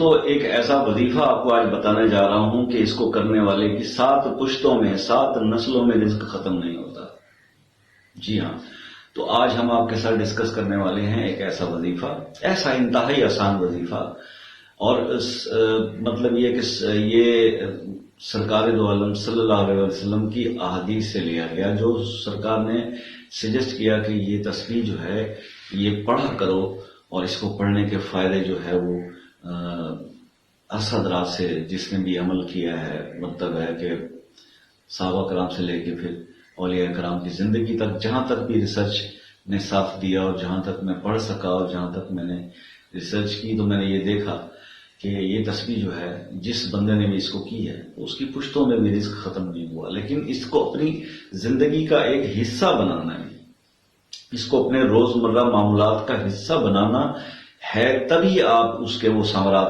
دوستو ایک ایسا وظیفہ آپ کو آج بتانے جا رہا ہوں کہ اس کو کرنے والے کی 7 پشتوں میں 7 نسلوں میں رزق ختم نہیں ہوتا۔ جی ہاں، تو آج ہم آپ کے ساتھ ڈسکس کرنے والے ہیں ایک ایسا وظیفہ، ایسا انتہائی آسان وظیفہ، اور مطلب یہ کہ یہ سرکار دو عالم صلی اللہ علیہ وسلم کی احادیث سے لیا گیا، جو سرکار نے سجیسٹ کیا کہ یہ تسبیح جو ہے یہ پڑھا کرو، اور اس کو پڑھنے کے فائدے جو ہے وہ حضرات سے جس نے بھی عمل کیا ہے، مطلب ہے کہ صحابہ کرام سے لے کے پھر اولیاء کرام کی زندگی تک، جہاں تک بھی ریسرچ نے ساتھ دیا اور جہاں تک میں پڑھ سکا اور جہاں تک میں نے ریسرچ کی، تو میں نے یہ دیکھا کہ یہ تسبیح جو ہے جس بندے نے بھی اس کو کی ہے اس کی پشتوں میں بھی رزق ختم نہیں ہوا، لیکن اس کو اپنی زندگی کا ایک حصہ بنانا ہے، اس کو اپنے روزمرہ معاملات کا حصہ بنانا ہے، تبھی آپ اس کے وہ ثمرات